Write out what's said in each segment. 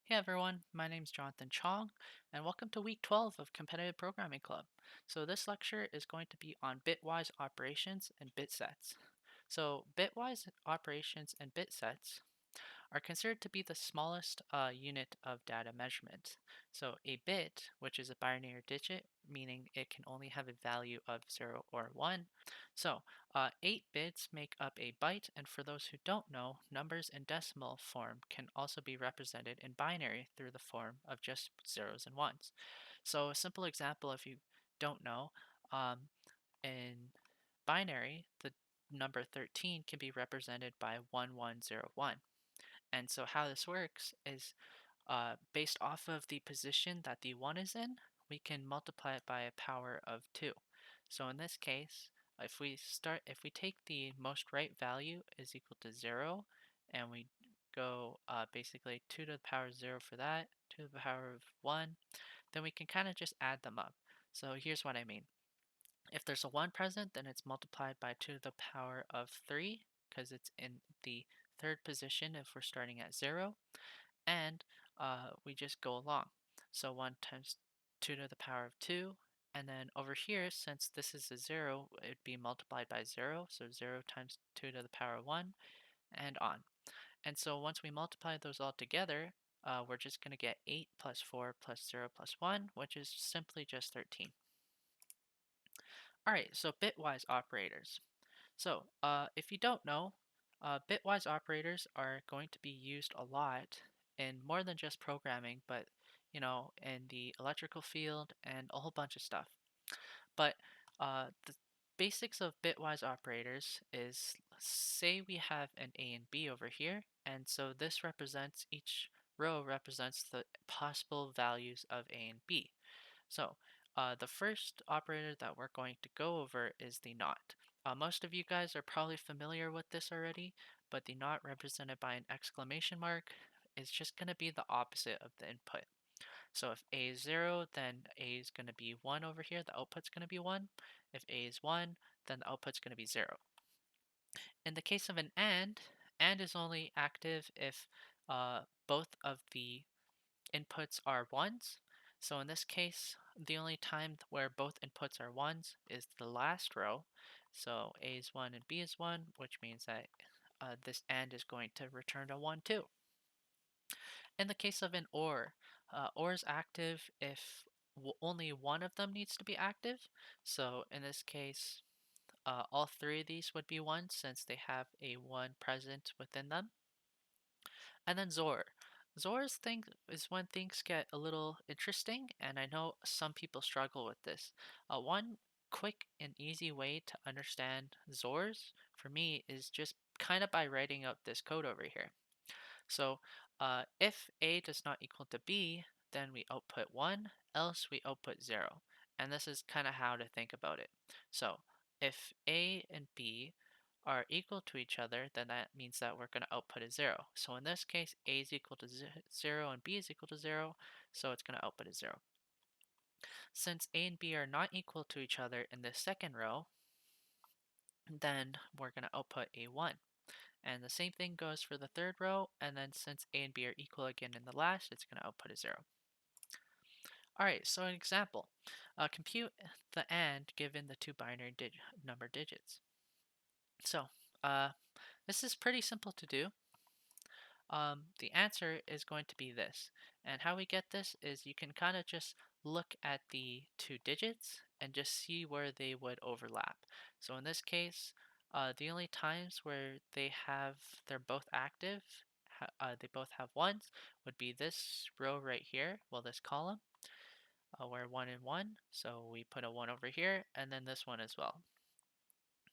Hey everyone, my name is Jonathan Chong, and welcome to week 12 of Competitive Programming Club. So, this lecture is going to be on bitwise operations and bitsets. So, bitwise operations and bitsets are considered to be the smallest unit of data measurement. So a bit, which is a binary digit, meaning it can only have a value of 0 or 1. So 8 bits make up a byte, and for those who don't know, numbers in decimal form can also be represented in binary through the form of just zeros and ones. So a simple example, if you don't know, in binary, the number 13 can be represented by 1101. And so how this works is based off of the position that the 1 is in, we can multiply it by a power of 2. So in this case, if we take the most right value is equal to 0, and we go basically 2 to the power of 0 for that, 2 to the power of 1, then we can kind of just add them up. So here's what I mean. If there's a 1 present, then it's multiplied by 2 to the power of 3, because it's in the third position if we're starting at 0, and we just go along. So 1 times 2 to the power of 2, and then over here, since this is a 0, it would be multiplied by 0, so 0 times 2 to the power of 1, and on. And so once we multiply those all together, we're just going to get 8 plus 4 plus 0 plus 1, which is simply just 13. Alright, so bitwise operators. So, if you don't know, bitwise operators are going to be used a lot in more than just programming, but in the electrical field and a whole bunch of stuff. But the basics of bitwise operators is, say we have an A and B over here, and so this represents, each row represents the possible values of A and B. So the first operator that we're going to go over is the not. Most of you guys are probably familiar with this already, but the not represented by an exclamation mark is just going to be the opposite of the input. So if A is 0, then A is going to be 1 over here, the output's going to be 1. If A is 1, then the output's going to be 0. In the case of an AND is only active if both of the inputs are ones. So in this case, the only time where both inputs are ones is the last row. So A is 1 and B is 1, which means that this AND is going to return a 1 too. In the case of an OR is active if only one of them needs to be active. So in this case, all three of these would be 1 since they have a 1 present within them. And then XOR. XOR's thing is when things get a little interesting, and I know some people struggle with this. One quick and easy way to understand XORs for me is just kind of by writing out this code over here. So if A does not equal to B, then we output 1, else we output 0. And this is kind of how to think about it. So if A and B are equal to each other, then that means that we're going to output a 0. So in this case, A is equal to 0 and B is equal to 0, so it's going to output a 0. Since A and B are not equal to each other in the second row, then we're going to output a 1. And the same thing goes for the third row, and then since A and B are equal again in the last, it's going to output a 0. Alright, so an example. Compute the AND given the two binary number digits. So, this is pretty simple to do. The answer is going to be this. And how we get this is you can kind of just look at the two digits and just see where they would overlap. So in this case, the only times where they're both active, they both have ones, would be this row right here, well this column, where 1 and 1. So we put a 1 over here, and then this one as well.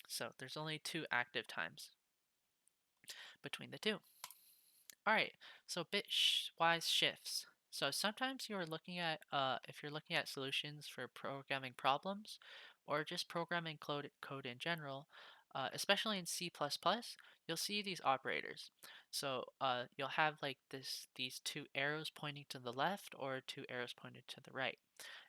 So there's only 2 active times between the two. Alright, so bitwise shifts. So sometimes you are looking at, if you're looking at solutions for programming problems or just programming code in general, especially in C++, you'll see these operators. So you'll have like these two arrows pointing to the left or two arrows pointing to the right.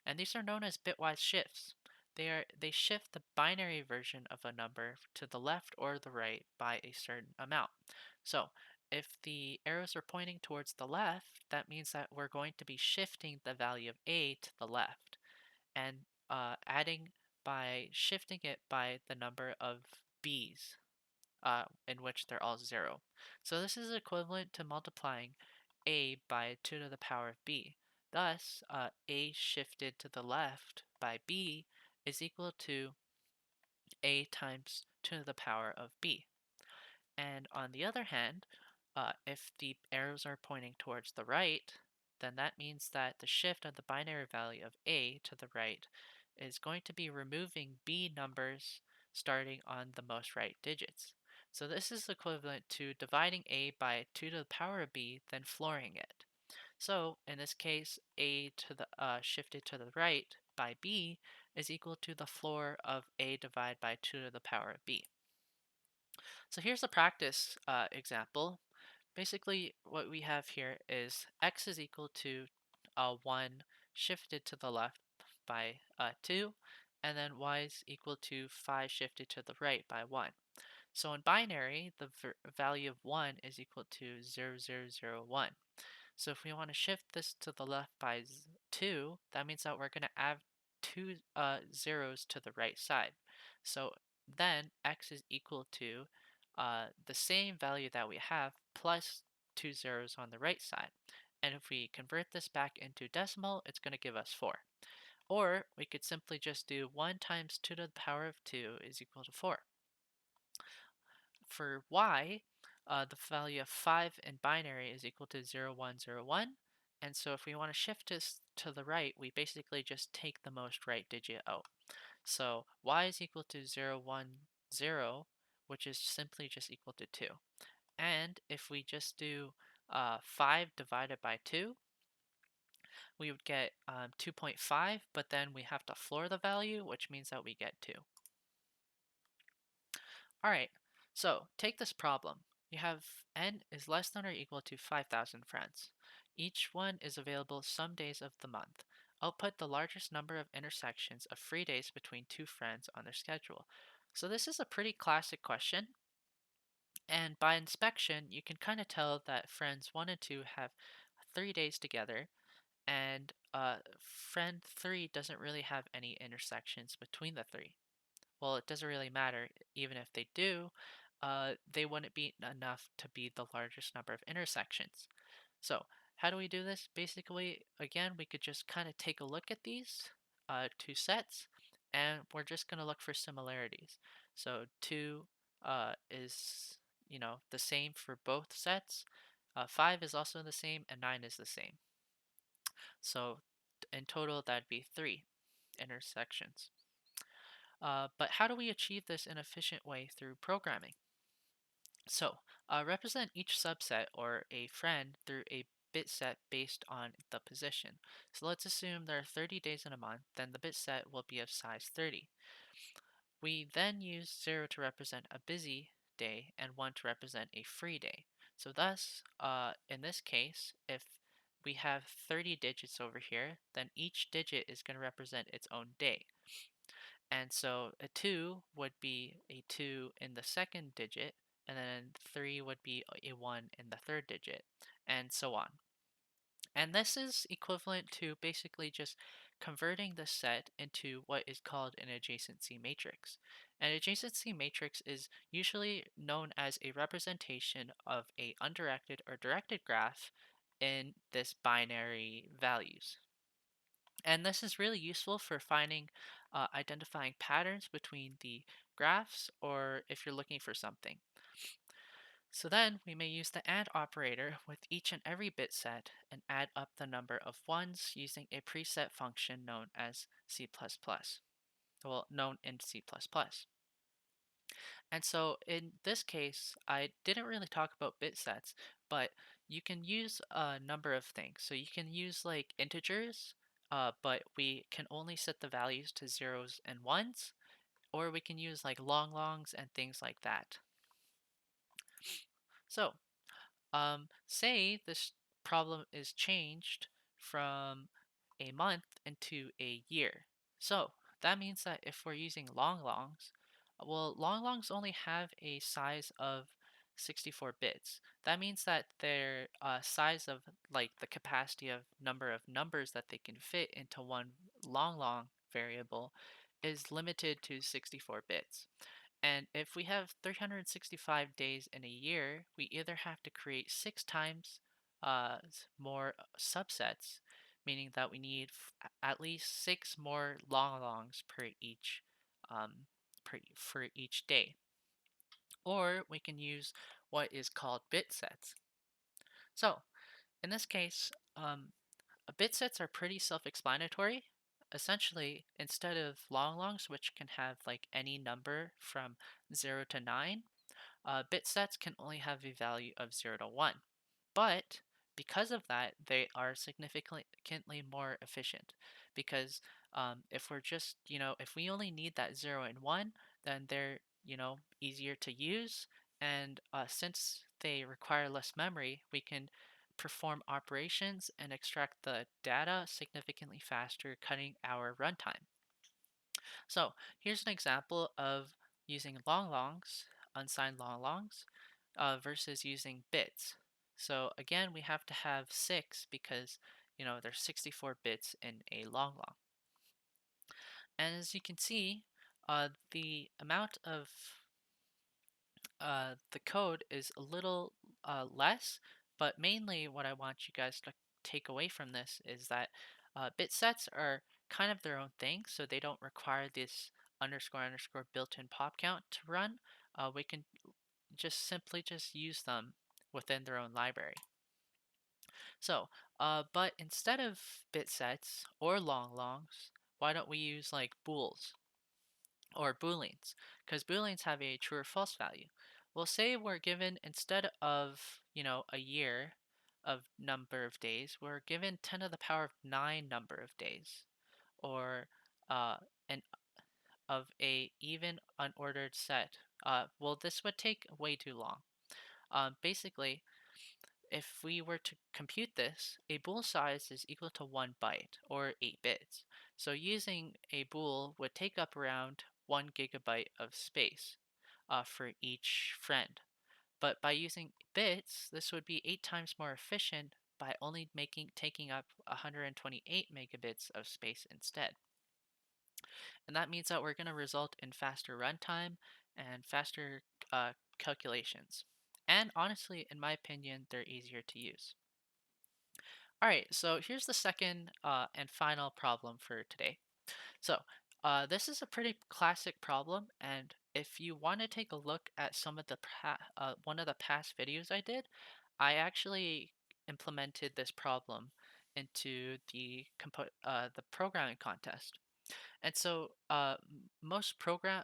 And these are known as bitwise shifts. They shift the binary version of a number to the left or the right by a certain amount. So if the arrows are pointing towards the left, that means that we're going to be shifting the value of A to the left and adding by shifting it by the number of B's in which they're all 0. So this is equivalent to multiplying A by 2 to the power of B. Thus, A shifted to the left by B is equal to A times 2 to the power of B. And on the other hand, if the arrows are pointing towards the right, then that means that the shift of the binary value of A to the right is going to be removing B numbers starting on the most right digits. So this is equivalent to dividing A by 2 to the power of B, then flooring it. So in this case, A to the shifted to the right by B is equal to the floor of A divided by 2 to the power of B. So here's a practice example. Basically, what we have here is x is equal to 1 shifted to the left by 2, and then y is equal to 5 shifted to the right by 1. So in binary, the value of 1 is equal to 0001. So if we want to shift this to the left by 2, that means that we're going to add two zeros to the right side. So then x is equal to the same value that we have plus two zeros on the right side. And if we convert this back into decimal, it's going to give us 4. Or we could simply just do 1 times 2 to the power of 2 is equal to 4. For y, the value of 5 in binary is equal to 0101. And so if we want to shift this to the right, we basically just take the most right digit out. So y is equal to 010, which is simply just equal to 2. And if we just do 5 divided by 2, we would get 2.5, but then we have to floor the value, which means that we get 2. All right, so take this problem. You have n is less than or equal to 5,000 friends. Each one is available some days of the month. Output the largest number of intersections of free days between two friends on their schedule. So this is a pretty classic question. And by inspection, you can kind of tell that friends 1 and 2 have 3 days together, and friend 3 doesn't really have any intersections between the three. Well, it doesn't really matter. Even if they do, they wouldn't be enough to be the largest number of intersections. So how do we do this? Basically, again, we could just kind of take a look at these two sets, and we're just going to look for similarities. So 2 is, the same for both sets. 5 is also the same, and 9 is the same. So in total, that'd be 3 intersections. But how do we achieve this in an efficient way through programming? So, represent each subset or a friend through a bit set based on the position. So let's assume there are 30 days in a month, then the bit set will be of size 30. We then use 0 to represent a busy day and 1 to represent a free day. So thus, in this case, if we have 30 digits over here, then each digit is going to represent its own day. And so a 2 would be a 2 in the second digit, and then 3 would be a 1 in the third digit, and so on. And this is equivalent to basically just converting the set into what is called an adjacency matrix. An adjacency matrix is usually known as a representation of a undirected or directed graph in this binary values. And this is really useful for finding, identifying patterns between the graphs or if you're looking for something. So then we may use the AND operator with each and every bit set and add up the number of ones using a preset function known as C++. Well, known in C++. And so in this case, I didn't really talk about bit sets, but you can use a number of things. So you can use like integers, but we can only set the values to zeros and ones, or we can use like long longs and things like that. So say this problem is changed from a month into a year. So that means that if we're using long longs, well, long longs only have a size of 64 bits. That means that their size of like the capacity of number of numbers that they can fit into one long variable is limited to 64 bits. And if we have 365 days in a year, we either have to create 6 times more subsets, meaning that we need at least 6 more longs per each for each day, or we can use what is called bitsets. So in this case, bitsets are pretty self-explanatory. Essentially, instead of longs, which can have like any number from 0 to 9, bit sets can only have a value of 0 to 1. But because of that, they are significantly more efficient. Because if we're just, if we only need that 0 and 1, then they're, easier to use. And since they require less memory, we can perform operations and extract the data significantly faster, cutting our runtime. So here's an example of using longs, unsigned longs, versus using bits. So again, we have to have 6 because, there's 64 bits in a long. And as you can see, the amount of the code is a little less, but mainly what I want you guys to take away from this is that bit sets are kind of their own thing, so they don't require this underscore built-in pop count to run. We can just simply just use them within their own library. So, but instead of bit sets or longs, why don't we use like bools? Or booleans, because booleans have a true or false value. We'll say we're given, instead of, a year of number of days, we're given 10 to the power of 9 number of days, or uh, an of a even unordered set. Well, this would take way too long. Basically, if we were to compute this, a bool size is equal to 1 byte, or 8 bits. So using a bool would take up around 1 gigabyte of space for each friend. But by using bits, this would be 8 times more efficient by only taking up 128 megabits of space instead. And that means that we're going to result in faster runtime and faster calculations. And honestly, in my opinion, they're easier to use. All right, so here's the second and final problem for today. So this is a pretty classic problem, and if you want to take a look at some of the one of the past videos I did, I actually implemented this problem into the programming contest. And so most problems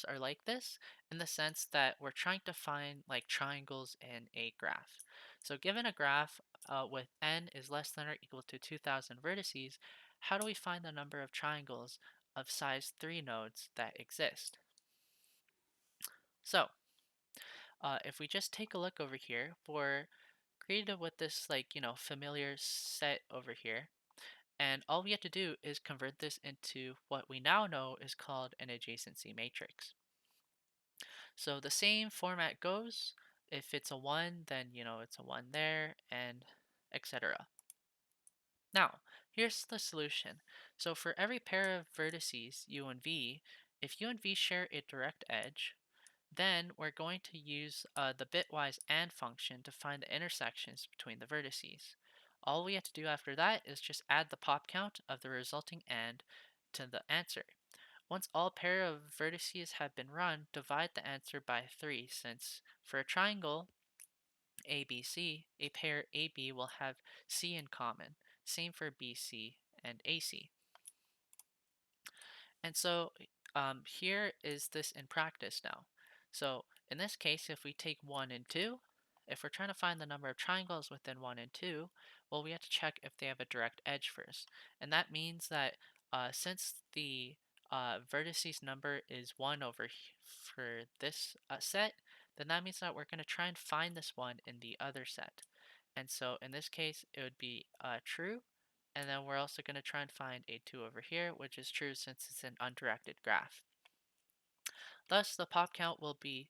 are like this in the sense that we're trying to find like triangles in a graph. So given a graph with n is less than or equal to 2000 vertices, how do we find the number of triangles of size 3 nodes that exist? So if we just take a look over here, we're created with this like, familiar set over here. And all we have to do is convert this into what we now know is called an adjacency matrix. So the same format goes. If it's a 1, then it's a 1 there, and etc. Now, here's the solution. So for every pair of vertices u and v, if u and v share a direct edge, then we're going to use the bitwise AND function to find the intersections between the vertices. All we have to do after that is just add the pop count of the resulting AND to the answer. Once all pair of vertices have been run, divide the answer by 3, since for a triangle ABC, a pair AB will have C in common. Same for BC and AC. And so here is this in practice now. So in this case, if we take 1 and 2, if we're trying to find the number of triangles within 1 and 2, well, we have to check if they have a direct edge first. And that means that since the vertices number is 1 for this set, then that means that we're going to try and find this one in the other set. And so in this case, it would be true. And then we're also going to try and find a 2 over here, which is true since it's an undirected graph. Thus, the pop count will be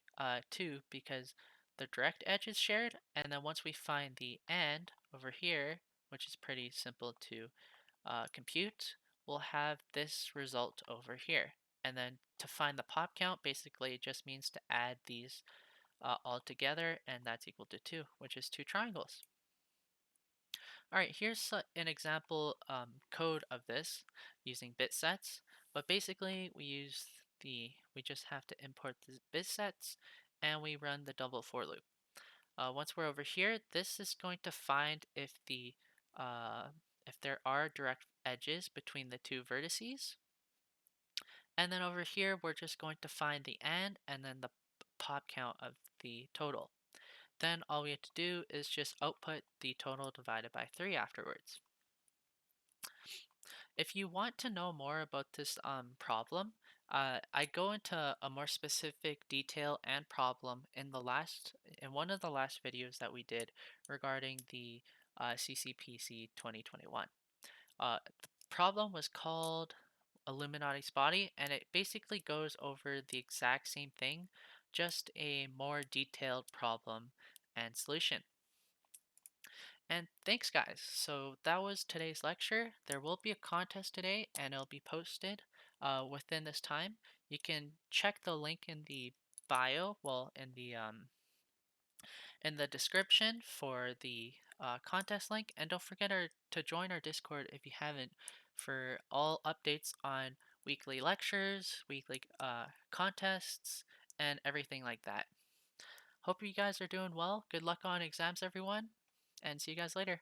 2 because the direct edge is shared. And then once we find the and over here, which is pretty simple to compute, we'll have this result over here. And then to find the pop count, basically it just means to add these all together, and that's equal to 2, which is two triangles. All right, here's an example code of this using Bitsets, but basically we just have to import the Bitsets and we run the double for loop. Once we're over here, this is going to find uh, if there are direct edges between the two vertices. And then over here, we're just going to find the and then the pop count of the total. Then all we have to do is just output the total divided by 3 afterwards. If you want to know more about this problem, I go into a more specific detail and problem in one of the last videos that we did regarding the CCPC 2021. The problem was called Illuminati's Body, and it basically goes over the exact same thing, just a more detailed problem and solution. And thanks, guys. So that was today's lecture. There will be a contest today, and it'll be posted within this time. You can check the link in the bio, well, in the description for the contest link, and don't forget to join our Discord if you haven't for all updates on weekly lectures, weekly contests, and everything like that. Hope you guys are doing well. Good luck on exams, everyone, and see you guys later.